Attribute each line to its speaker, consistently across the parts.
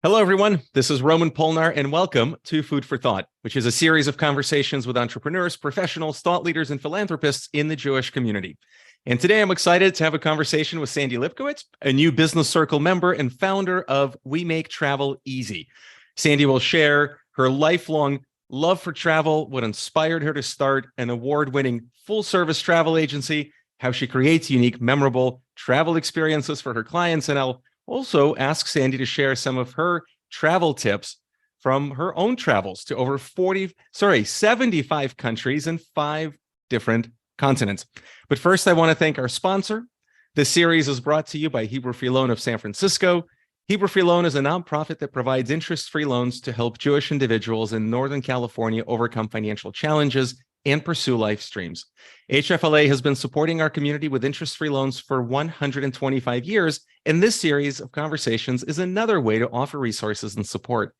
Speaker 1: Hello, everyone. This is Roman Polnar, and welcome to Food for Thought, which is a series of conversations with entrepreneurs, professionals, thought leaders, and philanthropists in the Jewish community. And today I'm excited to have a conversation with Sandy Lipkowitz, a new Business Circle member and founder of We Make Travel Easy. Sandy will share her lifelong love for travel, what inspired her to start an award-winning full-service travel agency, how she creates unique, memorable travel experiences for her clients, and I'll also ask Sandy to share some of her travel tips from her own travels to over 75 countries and 5 different continents. But first, I want to thank our sponsor. This series is brought to you by Hebrew Free Loan of San Francisco. Hebrew Free Loan is a nonprofit that provides interest-free loans to help Jewish individuals in Northern California overcome financial challenges and pursue life dreams. HFLA has been supporting our community with interest-free loans for 125 years, and this series of conversations is another way to offer resources and support.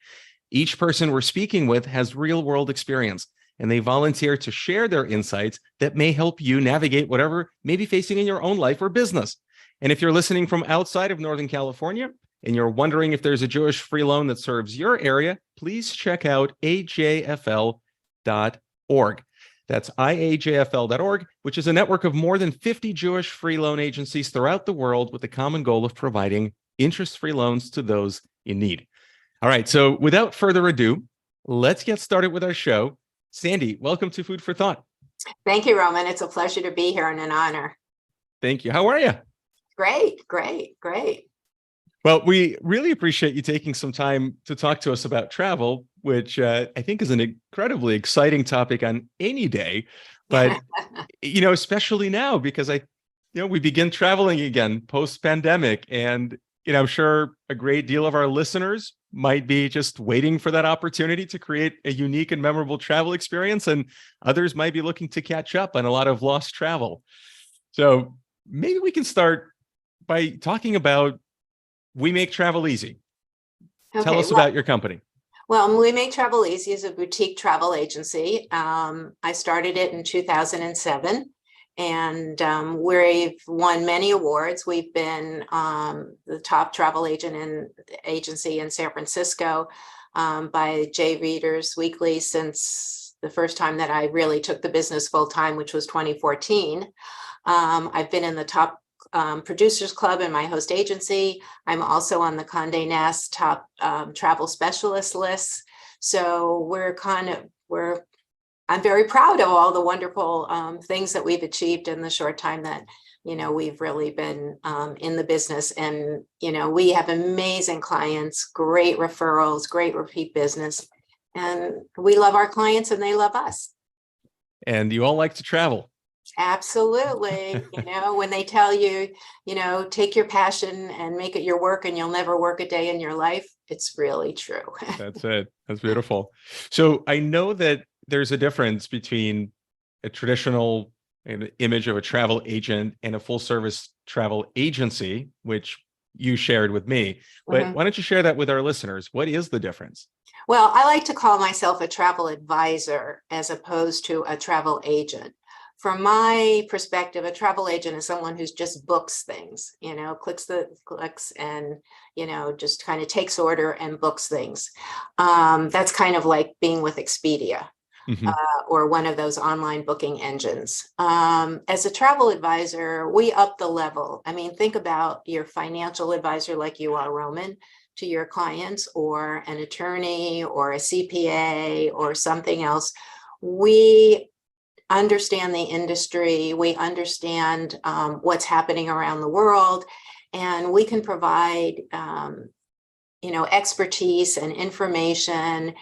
Speaker 1: Each person we're speaking with has real-world experience, and they volunteer to share their insights that may help you navigate whatever may be facing in your own life or business. And if you're listening from outside of Northern California, and you're wondering if there's a Jewish free loan that serves your area, please check out ajfl.org. That's iajfl.org, which is a network of more than 50 Jewish free loan agencies throughout the world with the common goal of providing interest-free loans to those in need. All right, so without further ado, let's get started with our show. Sandy, welcome to Food for Thought.
Speaker 2: Thank you, Roman. It's a pleasure to be here and an honor.
Speaker 1: Thank you. How are you?
Speaker 2: Great.
Speaker 1: Well, we really appreciate you taking some time to talk to us about travel, which I think is an incredibly exciting topic on any day, but especially now because we begin traveling again post-pandemic, and I'm sure a great deal of our listeners might be just waiting for that opportunity to create a unique and memorable travel experience, and others might be looking to catch up on a lot of lost travel. So maybe we can start by talking about We Make Travel Easy. Tell us about your company.
Speaker 2: Well, We Make Travel Easy is a boutique travel agency. I started it in 2007, and we've won many awards. We've been the top travel agency in San Francisco by J Readers Weekly since the first time that I really took the business full time, which was 2014. I've been in the top Producers Club in my host agency. I'm also on the Condé Nast top travel specialist list. So I'm very proud of all the wonderful things that we've achieved in the short time that, we've really been in the business. And, we have amazing clients, great referrals, great repeat business. And we love our clients and they love us.
Speaker 1: And you all like to travel.
Speaker 2: Absolutely. When they tell you, take your passion and make it your work and you'll never work a day in your life, it's really true.
Speaker 1: That's it. That's beautiful. So I know that there's a difference between a traditional image of a travel agent and a full service travel agency, which you shared with me. But why don't you share that with our listeners? What is the difference?
Speaker 2: Well, I like to call myself a travel advisor as opposed to a travel agent. From my perspective, a travel agent is someone who's just books things, clicks and, just kind of takes order and books things. That's kind of like being with Expedia or one of those online booking engines. As a travel advisor, we up the level. I mean, think about your financial advisor like you are, Roman, to your clients, or an attorney or a CPA or something else. We understand the industry, we understand what's happening around the world, and we can provide expertise and information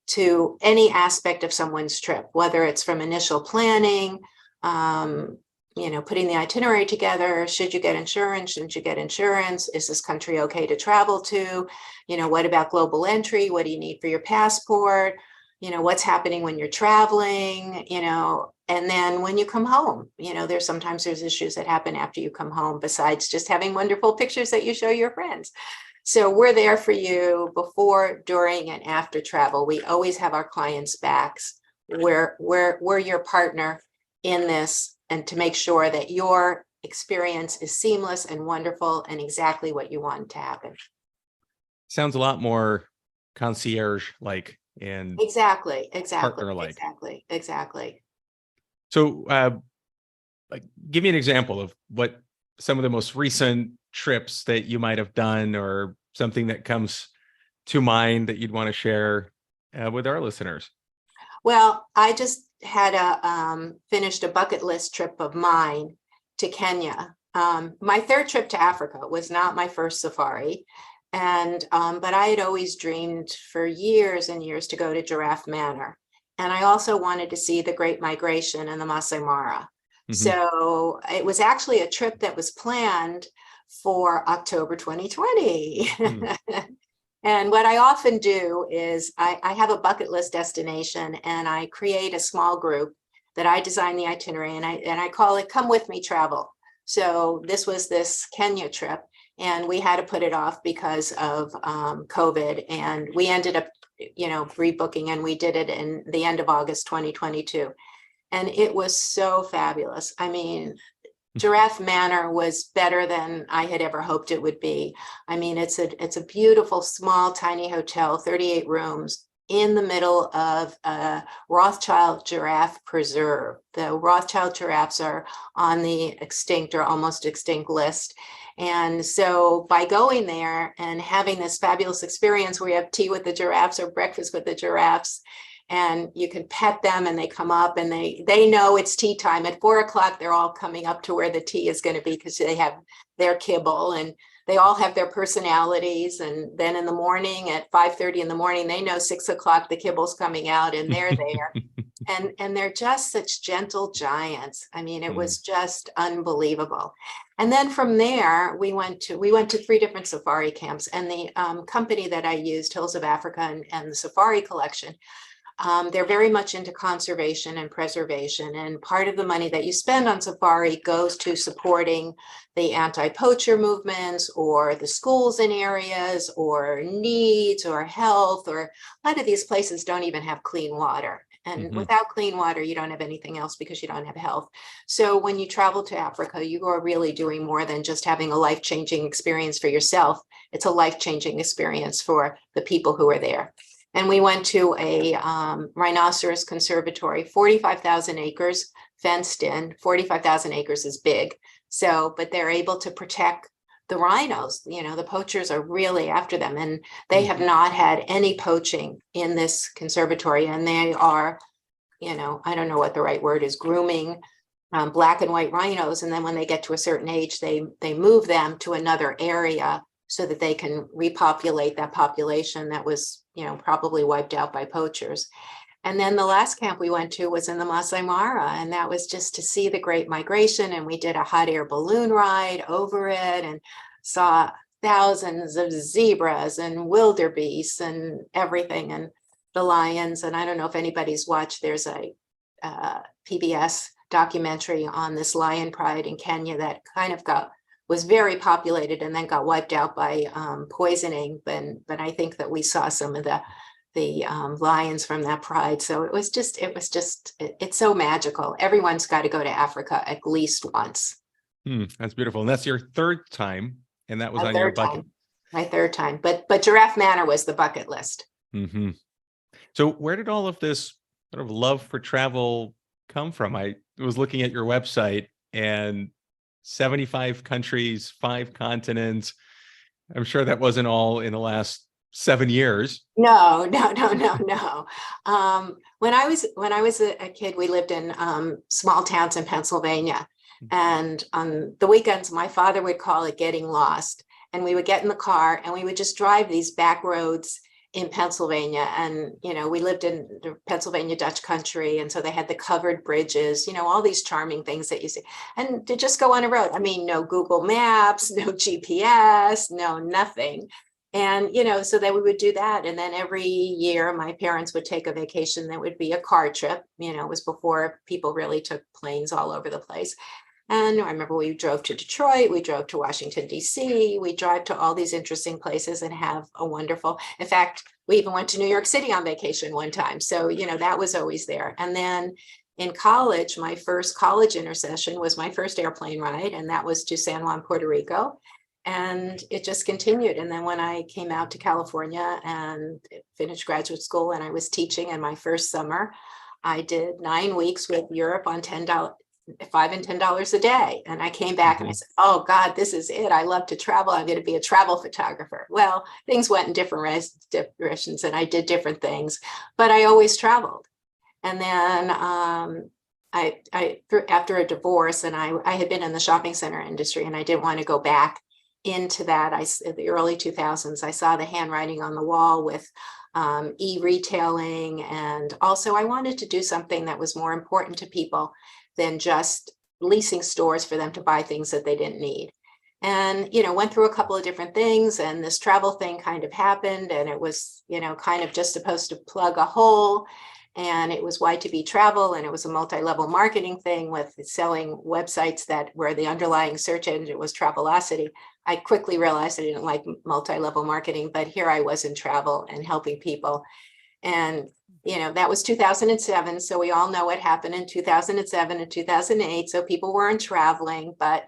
Speaker 2: to any aspect of someone's trip, whether it's from initial planning, putting the itinerary together. Should you get insurance? Shouldn't you get insurance? Is this country okay to travel to? What about global entry? What do you need for your passport? What's happening when you're traveling, and then when you come home, there's issues that happen after you come home, besides just having wonderful pictures that you show your friends. So we're there for you before, during, and after travel. We always have our clients' backs. We're your partner in this, and to make sure that your experience is seamless and wonderful and exactly what you want to happen.
Speaker 1: Sounds a lot more concierge like and
Speaker 2: Exactly, exactly,
Speaker 1: partner like.
Speaker 2: exactly, exactly.
Speaker 1: So, like, give me an example of what some of the most recent trips that you might have done, or something that comes to mind that you'd want to share with our listeners.
Speaker 2: Well, I just had finished a bucket list trip of mine to Kenya. My third trip to Africa was not my first safari. And but I had always dreamed for years and years to go to Giraffe Manor. And I also wanted to see the Great Migration and the Masai Mara.
Speaker 1: Hmm.
Speaker 2: So it was actually a trip that was planned for October 2020.
Speaker 1: Hmm.
Speaker 2: And what I often do is I have a bucket list destination and I create a small group that I design the itinerary, and I call it Come With Me Travel. So this was this Kenya trip, and we had to put it off because of COVID, and we ended up, rebooking, and we did it in the end of August 2022. And it was so fabulous. I mean, Giraffe Manor was better than I had ever hoped it would be. I mean, it's a beautiful, small, tiny hotel, 38 rooms in the middle of a Rothschild giraffe preserve. The Rothschild giraffes are on the extinct or almost extinct list. And so by going there and having this fabulous experience where you have tea with the giraffes or breakfast with the giraffes, and you can pet them and they come up and they know it's tea time. At 4 o'clock, they're all coming up to where the tea is going to be because they have their kibble, and they all have their personalities. And then in the morning at 5:30 in the morning, they know 6 o'clock the kibble's coming out and they're there. And they're just such gentle giants. I mean, it
Speaker 1: Hmm.
Speaker 2: was just unbelievable. And then from there, we went to 3 different safari camps, and the company that I used, Hills of Africa and the Safari Collection, they're very much into conservation and preservation, and part of the money that you spend on safari goes to supporting the anti-poacher movements or the schools in areas or needs or health, or a lot of these places don't even have clean water. And
Speaker 1: Hmm.
Speaker 2: without clean water, you don't have anything else because you don't have health. So when you travel to Africa, you are really doing more than just having a life-changing experience for yourself. It's a life-changing experience for the people who are there. And we went to a rhinoceros conservatory, 45,000 acres fenced in. 45,000 acres is big. So, but they're able to protect the rhinos. The poachers are really after them, and they have not had any poaching in this conservatory. And they are, I don't know what the right word is, grooming black and white rhinos. And then when they get to a certain age, they move them to another area so that they can repopulate that population that was, probably wiped out by poachers. And then the last camp we went to was in the Masai Mara, and that was just to see the Great Migration. And we did a hot air balloon ride over it and saw thousands of zebras and wildebeests and everything, and the lions. And I don't know if anybody's watched, there's a PBS documentary on this lion pride in Kenya that kind of was very populated and then got wiped out by poisoning. But I think that we saw some of the lions from that pride. So it's so magical. Everyone's got to go to Africa at least once.
Speaker 1: That's beautiful. And that's your third time, and that was
Speaker 2: My
Speaker 1: on your
Speaker 2: third
Speaker 1: bucket.
Speaker 2: time. My third time. But Giraffe Manor was the bucket list.
Speaker 1: Hmm. So where did all of this sort of love for travel come from? I was looking at your website, and 75 countries, 5 continents. I'm sure that wasn't all in the last 7 years.
Speaker 2: No, no, no, no, no. When I was a kid, we lived in small towns in Pennsylvania, and on the weekends, my father would call it getting lost, and we would get in the car and we would just drive these back roads in Pennsylvania. And we lived in the Pennsylvania Dutch country, and so they had the covered bridges, all these charming things that you see, and to just go on a road. I mean, no Google Maps, no GPS, no nothing. And, so that we would do that. And then every year my parents would take a vacation that would be a car trip. It was before people really took planes all over the place. And I remember we drove to Detroit, we drove to Washington, D.C., we drive to all these interesting places and have a wonderful, in fact, we even went to New York City on vacation one time. So, that was always there. And then in college, my first college intercession was my first airplane ride, and that was to San Juan, Puerto Rico. And it just continued. And then when I came out to California and finished graduate school and I was teaching in my first summer, I did 9 weeks with Europe on $5 and $10 a day. And I came back and I said, oh God, this is it. I love to travel. I'm going to be a travel photographer. Well, things went in different directions and I did different things, but I always traveled. And then after a divorce, and I had been in the shopping center industry and I didn't want to go back into that. In the early 2000s, I saw the handwriting on the wall with e-retailing. And also I wanted to do something that was more important to people than just leasing stores for them to buy things that they didn't need. And, went through a couple of different things and this travel thing kind of happened and it was, kind of just supposed to plug a hole. And it was Y2B travel, and it was a multi-level marketing thing with selling websites where the underlying search engine was Travelocity. I quickly realized I didn't like multi-level marketing, but here I was in travel and helping people. And, that was 2007. So we all know what happened in 2007 and 2008. So people weren't traveling, but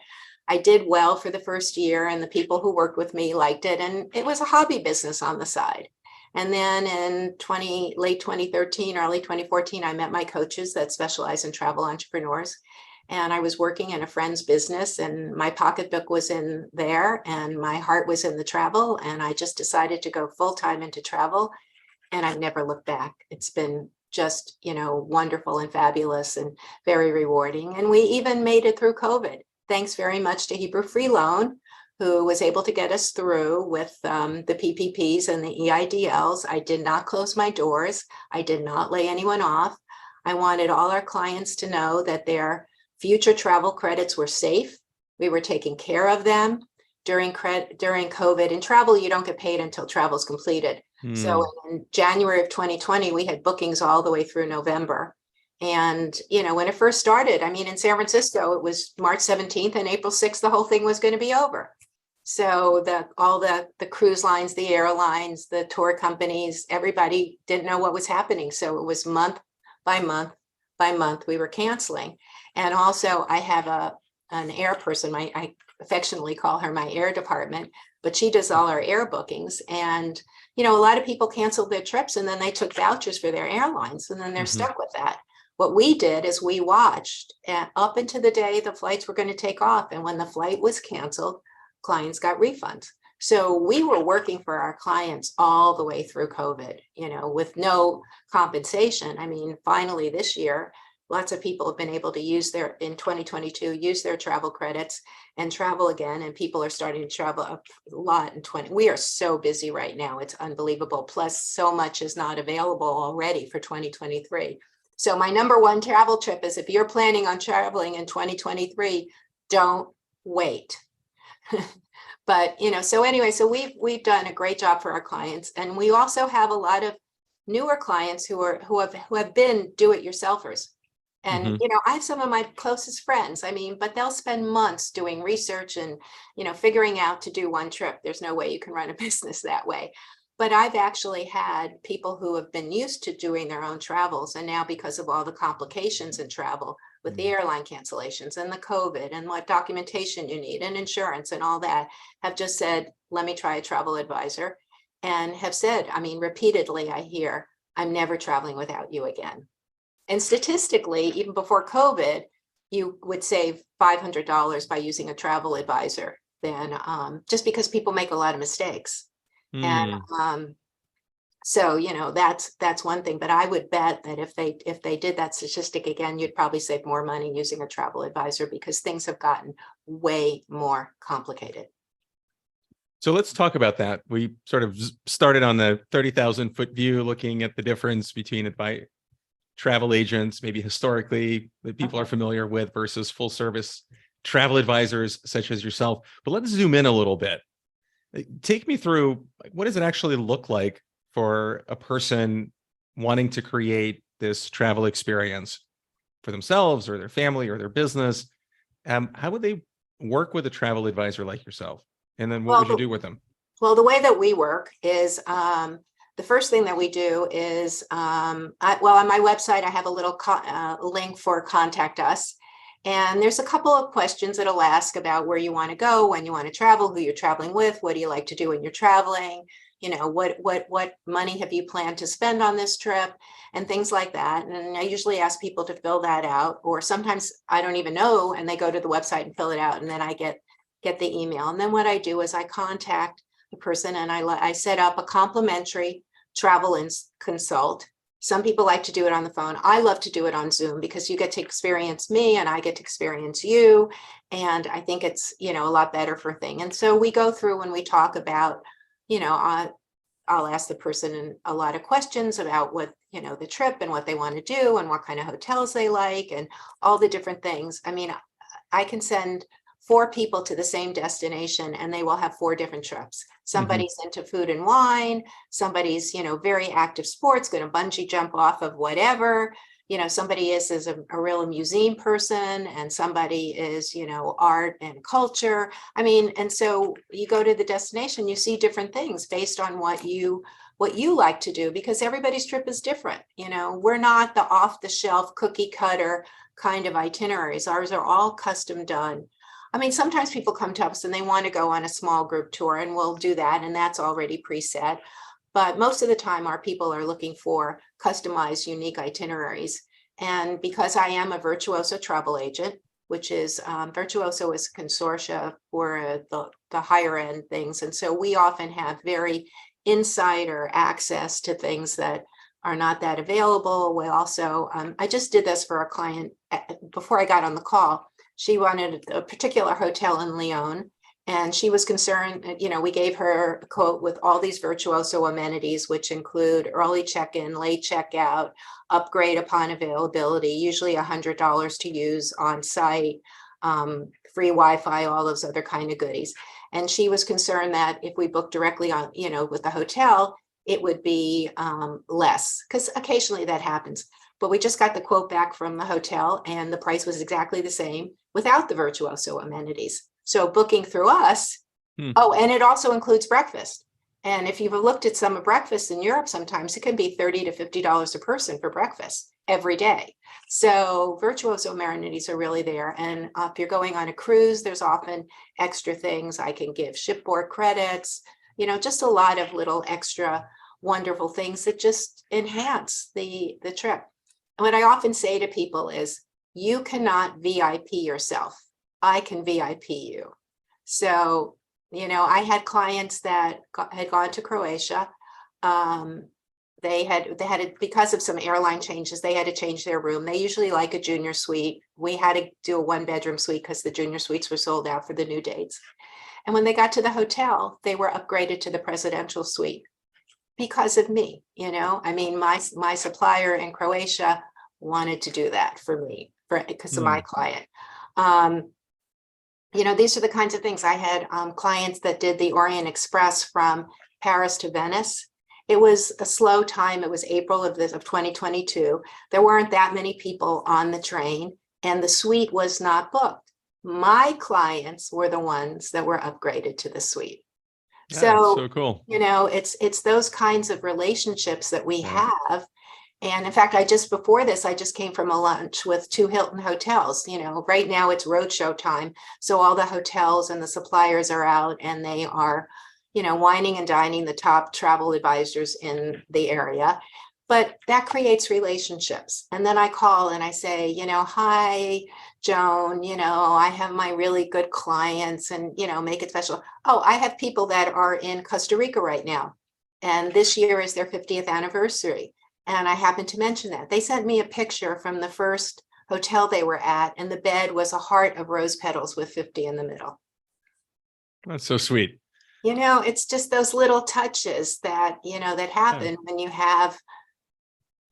Speaker 2: I did well for the first year and the people who worked with me liked it. And it was a hobby business on the side. And then in late 2013, early 2014, I met my coaches that specialize in travel entrepreneurs. And I was working in a friend's business and my pocketbook was in there and my heart was in the travel. And I just decided to go full time into travel. And I've never looked back. It's been just, wonderful and fabulous and very rewarding. And we even made it through COVID. Thanks very much to Hebrew Free Loan, who was able to get us through with the PPPs and the EIDLs. I did not close my doors. I did not lay anyone off. I wanted all our clients to know that their future travel credits were safe. We were taking care of them during COVID. In travel, you don't get paid until travel's completed. So in January of 2020, we had bookings all the way through November. And, when it first started, in San Francisco, it was March 17th and April 6th, the whole thing was going to be over. So all the cruise lines, the airlines, the tour companies, everybody didn't know what was happening. So it was month by month by month we were canceling. And also I have an air person, I affectionately call her my air department, but she does all our air bookings. And, a lot of people canceled their trips and then they took vouchers for their airlines and then they're stuck with that. What we did is we watched up into the day the flights were going to take off. And when the flight was canceled, clients got refunds. So we were working for our clients all the way through COVID, with no compensation. Finally this year, lots of people have been able to in 2022, use their travel credits and travel again. And people are starting to travel a lot in We are so busy right now. It's unbelievable. Plus so much is not available already for 2023. So my number one travel tip is if you're planning on traveling in 2023, don't wait. But, so we've done a great job for our clients. And we also have a lot of newer clients who have been do-it-yourselfers. And, I have some of my closest friends, but they'll spend months doing research and, figuring out to do one trip. There's no way you can run a business that way. But I've actually had people who have been used to doing their own travels. And now because of all the complications in travel with the airline cancellations and the COVID and what documentation you need and insurance and all that, have just said, let me try a travel advisor, and have said, repeatedly, I hear, I'm never traveling without you again. And statistically, even before COVID, you would save $500 by using a travel advisor than just because people make a lot of mistakes. And so, that's one thing, but I would bet that if they did that statistic again, you'd probably save more money using a travel advisor because things have gotten way more complicated.
Speaker 1: So let's talk about that. We sort of started on the 30,000-foot view, looking at the difference between it by travel agents, maybe historically that people are familiar with, versus full service travel advisors such as yourself. But let's zoom in a little bit. Take me through, what does it actually look like for a person wanting to create this travel experience for themselves or their family or their business? How would they work with a travel advisor like yourself? And then what would you do with them?
Speaker 2: Well, the way that we work is the first thing that we do is, on my website, I have a little link for contact us. And there's a couple of questions it'll ask about where you want to go, when you want to travel, who you're traveling with, what do you like to do when you're traveling, what money have you planned to spend on this trip, and things like that. And I usually ask people to fill that out, or sometimes I don't even know, and they go to the website and fill it out, and then I get the email. And then what I do is I contact the person, and I set up a complimentary travel consult. Some people like to do it on the phone. I love to do it on Zoom because you get to experience me and I get to experience you. And I think it's, a lot better for thing. And so we go through and we talk about, I'll ask the person a lot of questions about what, the trip and what they want to do and what kind of hotels they like and all the different things. I mean, I can send 4 people to the same destination and they will have 4 different trips. Somebody's into food and wine, somebody's, very active sports, going to bungee jump off of whatever, somebody is a real museum person, and somebody is, art and culture. I mean, and so you go to the destination, you see different things based on what you like to do, because everybody's trip is different. We're not the off the shelf cookie cutter kind of itineraries. Ours are all custom done. I mean, sometimes people come to us and they want to go on a small group tour, and we'll do that, and that's already preset. But most of the time, our people are looking for customized, unique itineraries. And because I am a Virtuoso travel agent, which is Virtuoso is a consortia for the higher end things. And so we often have very insider access to things that are not that available. We also, I just did this for a client before I got on the call. She wanted a particular hotel in Lyon, and she was concerned, we gave her a quote with all these Virtuoso amenities, which include early check-in, late checkout, upgrade upon availability, usually $100 to use on site, free Wi-Fi, all those other kind of goodies. And she was concerned that if we booked directly on, with the hotel, it would be less, because occasionally that happens. But we just got the quote back from the hotel, and the price was exactly the same without the Virtuoso amenities. So booking through us, oh, and it also includes breakfast. And if you've looked at some of breakfast in Europe, sometimes it can be $30 to $50 a person for breakfast every day. So Virtuoso amenities are really there. And if you're going on a cruise, there's often extra things. I can give shipboard credits, just a lot of little extra wonderful things that just enhance the trip. And what I often say to people is, you cannot VIP yourself. I can VIP you. So, I had clients that had gone to Croatia. They had because of some airline changes, they had to change their room. They usually like a junior suite. We had to do a 1-bedroom suite because the junior suites were sold out for the new dates. And when they got to the hotel, they were upgraded to the presidential suite because of me. I mean, my supplier in Croatia wanted to do that for me, because of my client. These are the kinds of things. I had clients that did the Orient Express from Paris to Venice. It was a slow time. It was April of 2022. There weren't that many people on the train, and the suite was not booked. My clients were the ones that were upgraded to the suite.
Speaker 1: So cool.
Speaker 2: It's those kinds of relationships that we have. And in fact, I just came from a lunch with 2 Hilton hotels. Right now it's roadshow time. So all the hotels and the suppliers are out, and they are, wining and dining the top travel advisors in the area. But that creates relationships. And then I call and I say, hi, Joan, I have my really good clients, and, make it special. Oh, I have people that are in Costa Rica right now, and this year is their 50th anniversary. And I happened to mention that. They sent me a picture from the first hotel they were at, and the bed was a heart of rose petals with 50 in the middle.
Speaker 1: That's so sweet.
Speaker 2: It's just those little touches that, that happen when you have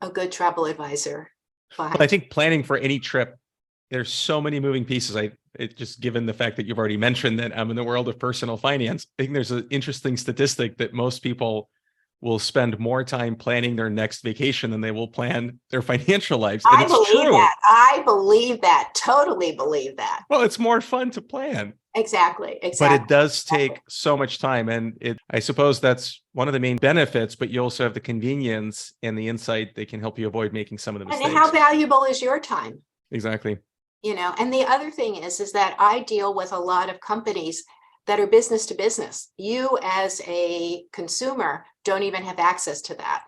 Speaker 2: a good travel advisor.
Speaker 1: But I think planning for any trip, there's so many moving pieces. Just given the fact that you've already mentioned that I'm in the world of personal finance, I think there's an interesting statistic that most people will spend more time planning their next vacation than they will plan their financial lives. And it's true.
Speaker 2: I believe that. Totally believe that.
Speaker 1: Well, it's more fun to plan.
Speaker 2: Exactly.
Speaker 1: But it does take so much time. And I suppose that's one of the main benefits, but you also have the convenience and the insight that can help you avoid making some of the mistakes.
Speaker 2: And how valuable is your time?
Speaker 1: Exactly.
Speaker 2: And the other thing is that I deal with a lot of companies that are business to business. You as a consumer don't even have access to that.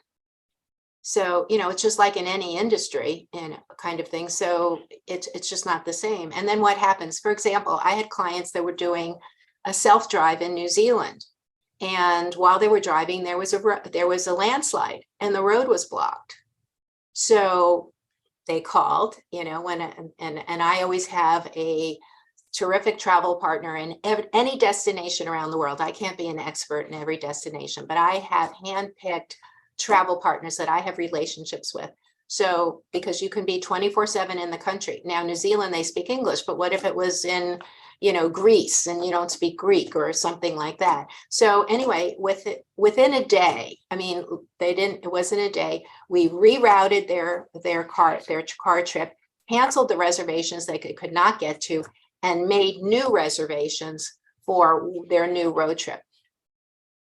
Speaker 2: So, it's just like in any industry and kind of thing. So it's just not the same. And then what happens? For example, I had clients that were doing a self-drive in New Zealand. And while they were driving, there was a landslide and the road was blocked. So they called, when and I always have a terrific travel partner in any destination around the world. I can't be an expert in every destination, but I have handpicked travel partners that I have relationships with. So because you can be 24/7 in the country. Now, New Zealand, they speak English, but what if it was in, Greece and you don't speak Greek or something like that? So anyway, within a day, it wasn't a day, we rerouted their car trip, canceled the reservations they could not get to, and made new reservations for their new road trip.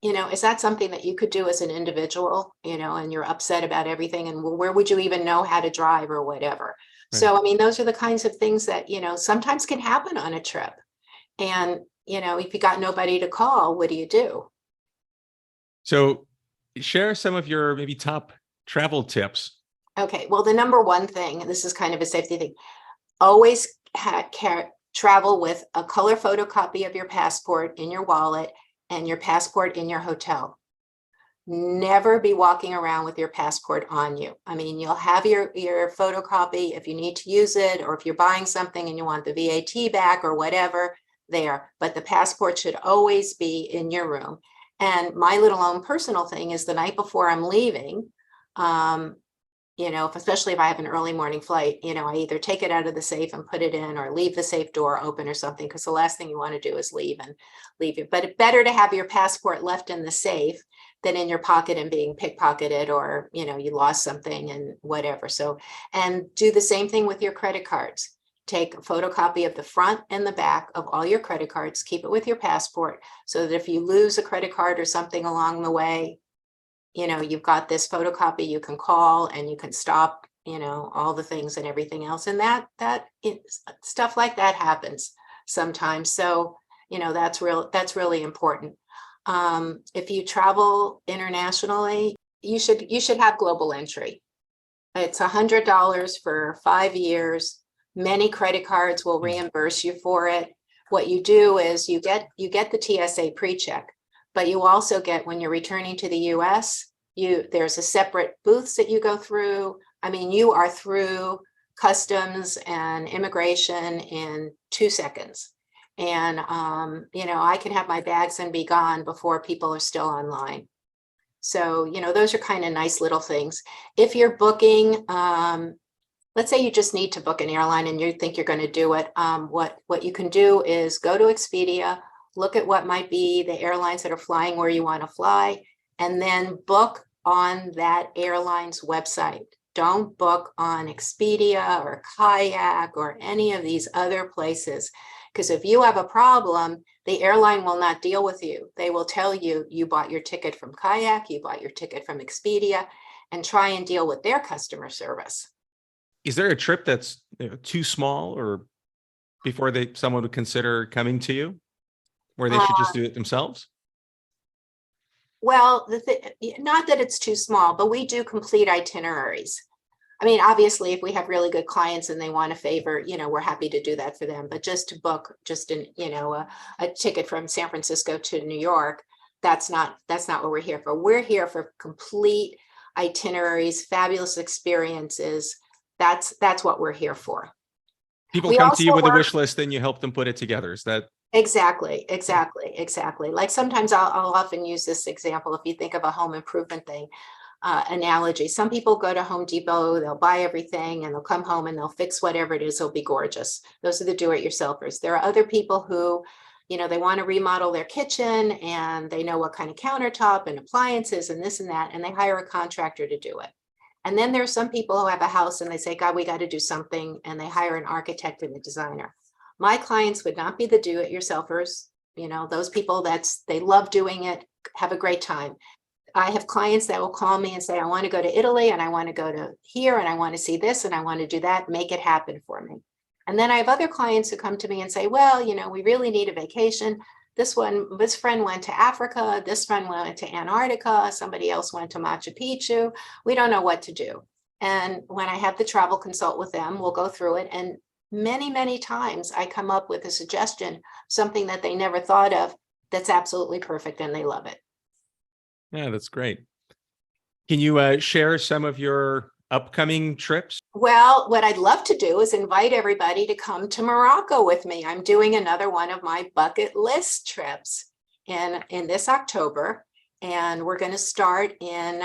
Speaker 2: Is that something that you could do as an individual, and you're upset about everything, and where would you even know how to drive or whatever? Right. So, those are the kinds of things that, sometimes can happen on a trip. And, if you got nobody to call, what do you do?
Speaker 1: So share some of your maybe top travel tips.
Speaker 2: Okay. Well, the number one thing, and this is kind of a safety thing, always travel with a color photocopy of your passport in your wallet and your passport in your hotel. Never be walking around with your passport on you. You'll have your photocopy if you need to use it, or if you're buying something and you want the VAT back or whatever there, but the passport should always be in your room. And my little own personal thing is the night before I'm leaving, especially if I have an early morning flight, I either take it out of the safe and put it in, or leave the safe door open or something, because the last thing you want to do is leave it. But it's better to have your passport left in the safe than in your pocket and being pickpocketed, or, you lost something and whatever. So, and do the same thing with your credit cards. Take a photocopy of the front and the back of all your credit cards, keep it with your passport, so that if you lose a credit card or something along the way, you've got this photocopy you can call, and you can stop, all the things and everything else. And that stuff like that happens sometimes. So, that's really important. If you travel internationally, you should have global entry. It's $100 for 5 years. Many credit cards will reimburse you for it. What you do is you get the TSA pre-check, but you also get, when you're returning to the US, there's a separate booths that you go through. You are through customs and immigration in 2 seconds. And, I can have my bags and be gone before people are still online. So, those are kind of nice little things. If you're booking, let's say you just need to book an airline and you think you're going to do it. What you can do is go to Expedia, look at what might be the airlines that are flying where you want to fly, and then book on that airline's website. Don't book on Expedia or Kayak or any of these other places, because if you have a problem, the airline will not deal with you. They will tell you, you bought your ticket from Kayak, you bought your ticket from Expedia, and try and deal with their customer service.
Speaker 1: Is there a trip that's too small, or before someone would consider coming to you, where they should just do it themselves?
Speaker 2: Well, not that it's too small, but we do complete itineraries. Obviously, if we have really good clients and they want a favor, we're happy to do that for them. But just to book a ticket from San Francisco to New York, that's not what we're here for. We're here for complete itineraries, fabulous experiences. That's what we're here for.
Speaker 1: People come to you with a wish list, and you help them put it together. Is that?
Speaker 2: Exactly. Like sometimes I'll often use this example. If you think of a home improvement thing, analogy, some people go to Home Depot, they'll buy everything, and they'll come home and they'll fix whatever it is. It'll be gorgeous. Those are the do-it-yourselfers. There are other people who, they want to remodel their kitchen, and they know what kind of countertop and appliances and this and that, and they hire a contractor to do it. And then there's some people who have a house and they say, God, we got to do something, and they hire an architect and a designer. My clients would not be the do-it-yourselfers. Those people they love doing it, have a great time. I have clients that will call me and say, I want to go to Italy, and I want to go to here, and I want to see this, and I want to do that. Make it happen for me. And then I have other clients who come to me and say, well, we really need a vacation. This friend went to Africa, this friend went to Antarctica, somebody else went to Machu Picchu. We don't know what to do. And when I have the travel consult with them, we'll go through it. And many, many times I come up with a suggestion, something that they never thought of, that's absolutely perfect, and they love it.
Speaker 1: Yeah, that's great. Can you share some of your upcoming trips?
Speaker 2: Well, what I'd love to do is invite everybody to come to Morocco with me. I'm doing another one of my bucket list trips in this October, and we're going to start in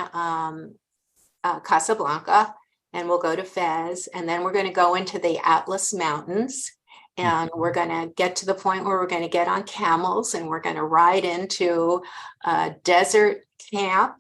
Speaker 2: Casablanca, and we'll go to Fez, and then we're going to go into the Atlas Mountains, and we're going to get to the point where we're going to get on camels, and we're going to ride into a desert camp.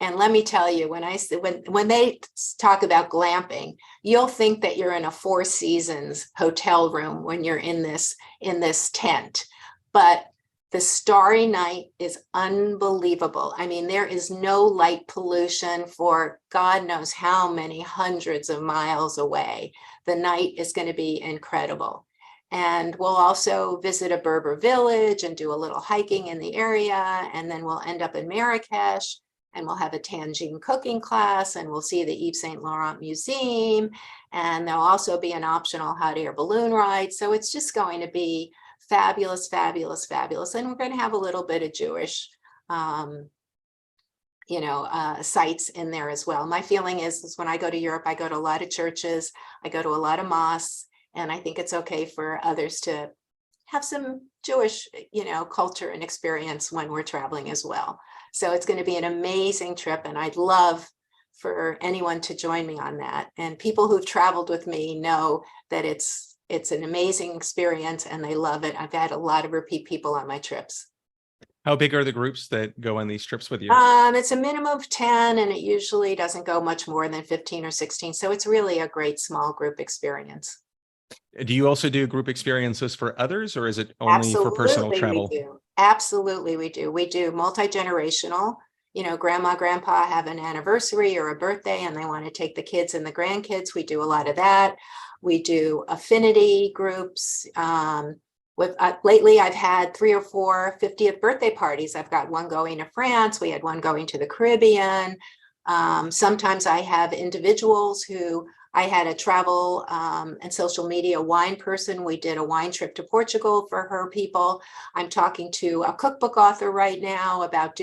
Speaker 2: And let me tell you, when they talk about glamping, you'll think that you're in a Four Seasons hotel room when you're in this tent. But the starry night is unbelievable. I mean, there is no light pollution for God knows how many hundreds of miles away. The night is going to be incredible. And we'll also visit a Berber village and do a little hiking in the area. And then we'll end up in Marrakesh, and we'll have a tangine cooking class, and we'll see the Yves Saint Laurent Museum. And there'll also be an optional hot air balloon ride. So it's just going to be fabulous, fabulous, fabulous. And we're going to have a little bit of Jewish, sites in there as well. My feeling is when I go to Europe, I go to a lot of churches, I go to a lot of mosques, and I think it's okay for others to have some Jewish, culture and experience when we're traveling as well. So it's going to be an amazing trip, and I'd love for anyone to join me on that. And people who've traveled with me know that it's an amazing experience, and they love it. I've had a lot of repeat people on my trips.
Speaker 1: How big are the groups that go on these trips with you?
Speaker 2: It's a minimum of 10, and it usually doesn't go much more than 15 or 16. So it's really a great small group experience.
Speaker 1: Do you also do group experiences for others, or is it only for personal travel?
Speaker 2: We do. Absolutely, we do. We do multi-generational. Grandma, grandpa have an anniversary or a birthday, and they want to take the kids and the grandkids. We do a lot of that. We do affinity groups. Lately, I've had 3 or 4 50th birthday parties. I've got one going to France. We had one going to the Caribbean. Sometimes I have individuals who I had a travel and social media wine person. We did a wine trip to Portugal for her people. I'm talking to a cookbook author right now about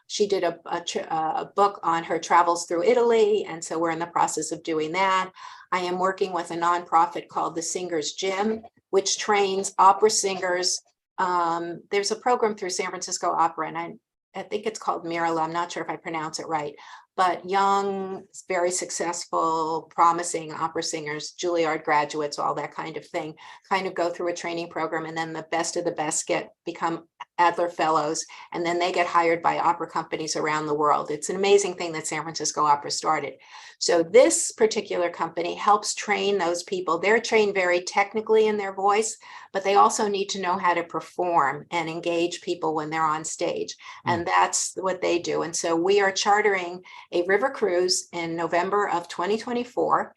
Speaker 2: she did a book on her travels through Italy. And so we're in the process of doing that. I am working with a nonprofit called the Singers Gym, which trains opera singers. There's a program through San Francisco Opera, and I think it's called Mirala. I'm not sure if I pronounce it right, but young, very successful, promising opera singers, Juilliard graduates, all that kind of thing, kind of go through a training program, and then the best of the best become Adler Fellows, and then they get hired by opera companies around the world. It's an amazing thing that San Francisco Opera started. So this particular company helps train those people. They're trained very technically in their voice, but they also need to know how to perform and engage people when they're on stage. And that's what they do. And so we are chartering a river cruise in November of 2024.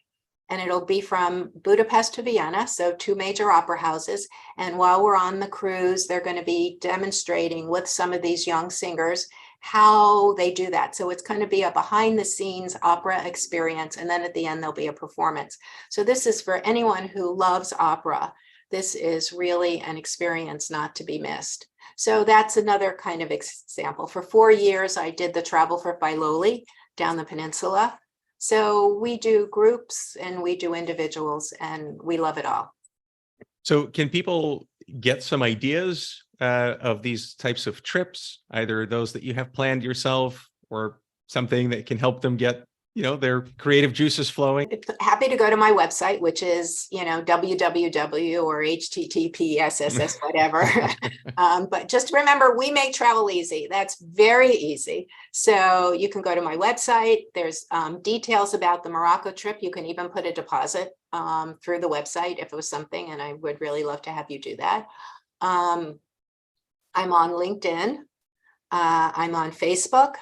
Speaker 2: And it'll be from Budapest to Vienna, so 2 major opera houses. And while we're on the cruise, they're going to be demonstrating with some of these young singers how they do that. So it's going to be a behind the scenes opera experience. And then at the end, there'll be a performance. So this is for anyone who loves opera. This is really an experience not to be missed. So that's another kind of example. For 4 years, I did the Travel for Filoli down the peninsula. So we do groups and we do individuals, and we love it all.
Speaker 1: So can people get some ideas of these types of trips, either those that you have planned yourself or something that can help them get their creative juices flowing?
Speaker 2: Happy to go to my website, which is, www or https, whatever. But just remember, we make travel easy. That's very easy. So you can go to my website. There's details about the Morocco trip. You can even put a deposit through the website if it was something, and I would really love to have you do that. I'm on LinkedIn. I'm on Facebook.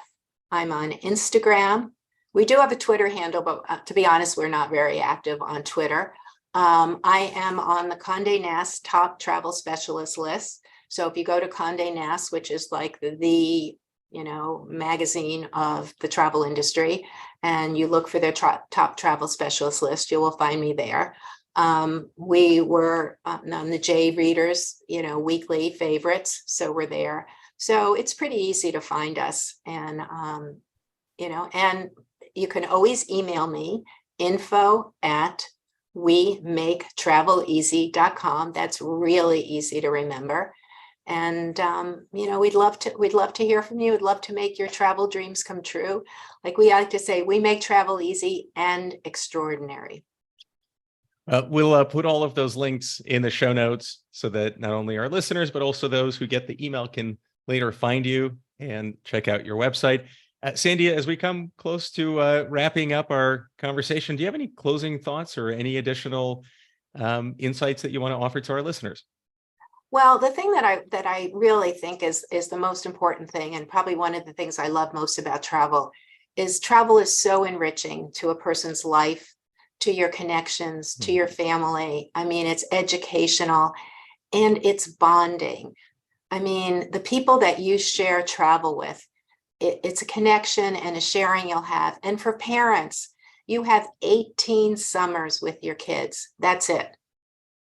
Speaker 2: I'm on Instagram. We do have a Twitter handle, but to be honest, we're not very active on Twitter. I am on the Condé Nast top travel specialist list. So if you go to Condé Nast, which is like the magazine of the travel industry, and you look for their top travel specialist list, you will find me there. We were on the J Readers, weekly favorites. So we're there. So it's pretty easy to find us. And, and you can always email me info@wemaketraveleasy.com. That's really easy to remember. And we'd love to hear from you. We'd love to make your travel dreams come true. Like we like to say, we make travel easy and extraordinary.
Speaker 1: We'll put all of those links in the show notes so that not only our listeners, but also those who get the email can later find you and check out your website. Sandy, as we come close to wrapping up our conversation, do you have any closing thoughts or any additional insights that you want to offer to our listeners?
Speaker 2: Well, the thing that I really think is the most important thing, and probably one of the things I love most about travel is so enriching to a person's life, to your connections, to your family. I mean, it's educational and it's bonding. I mean, the people that you share travel with, it's a connection and a sharing you'll have. And for parents, you have 18 summers with your kids. That's it.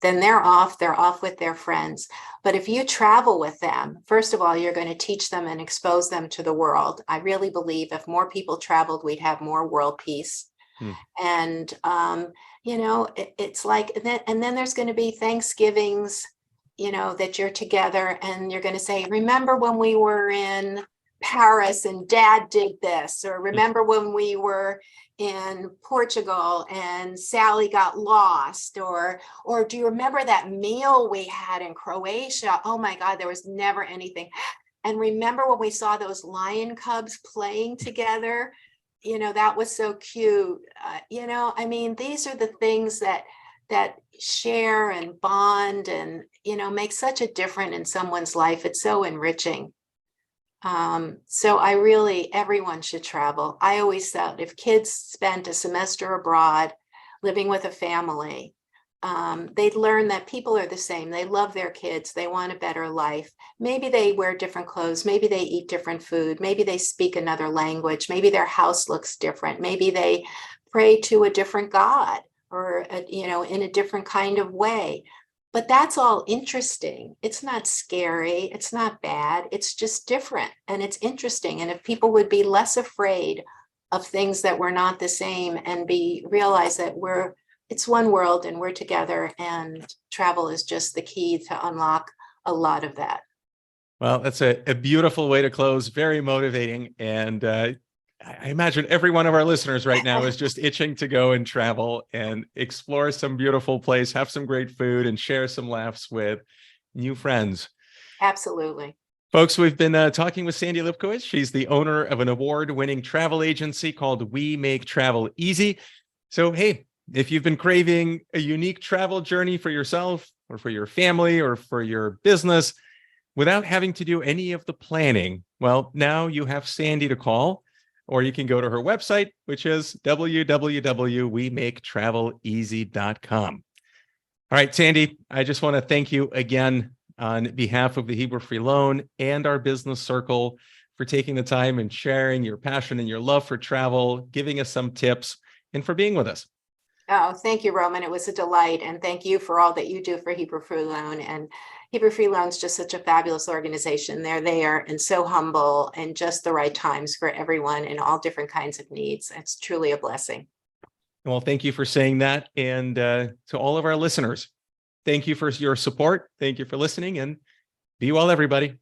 Speaker 2: Then they're off with their friends. But if you travel with them, first of all, you're going to teach them and expose them to the world. I really believe if more people traveled, we'd have more world peace. And, it's like, and then there's going to be Thanksgivings, that you're together and you're going to say, remember when we were in Paris and dad did this, or remember when we were in Portugal and Sally got lost, or do you remember that meal we had in Croatia? Oh my God, there was never anything. And remember when we saw those lion cubs playing together? That was so cute. I mean, these are the things that share and bond and, make such a difference in someone's life. It's so enriching. So everyone should travel. I always thought if kids spent a semester abroad living with a family, they'd learn that people are the same. They love their kids. They want a better life. Maybe they wear different clothes. Maybe they eat different food. Maybe they speak another language. Maybe their house looks different. Maybe they pray to a different God or, in a different kind of way. But that's all interesting. It's not scary. It's not bad. It's just different and it's interesting. And if people would be less afraid of things that were not the same and realize that it's one world and we're together, and travel is just the key to unlock a lot of that.
Speaker 1: Well, that's a beautiful way to close. Very motivating. And I imagine every one of our listeners right now is just itching to go and travel and explore some beautiful place, have some great food, and share some laughs with new friends.
Speaker 2: Absolutely.
Speaker 1: Folks, we've been talking with Sandy Lipkowitz. She's the owner of an award-winning travel agency called We Make Travel Easy. So, hey, if you've been craving a unique travel journey for yourself or for your family or for your business without having to do any of the planning, well, now you have Sandy to call, or you can go to her website, which is www.wemaketraveleasy.com. All right, Sandy, I just want to thank you again on behalf of the Hebrew Free Loan and our business circle for taking the time and sharing your passion and your love for travel, giving us some tips, and for being with us.
Speaker 2: Oh, thank you, Roman. It was a delight. And thank you for all that you do for Hebrew Free Loan. And Hebrew Free Loan is just such a fabulous organization. They're there and so humble and just the right times for everyone in all different kinds of needs. It's truly a blessing.
Speaker 1: Well, thank you for saying that. And to all of our listeners, thank you for your support. Thank you for listening, and be well, everybody.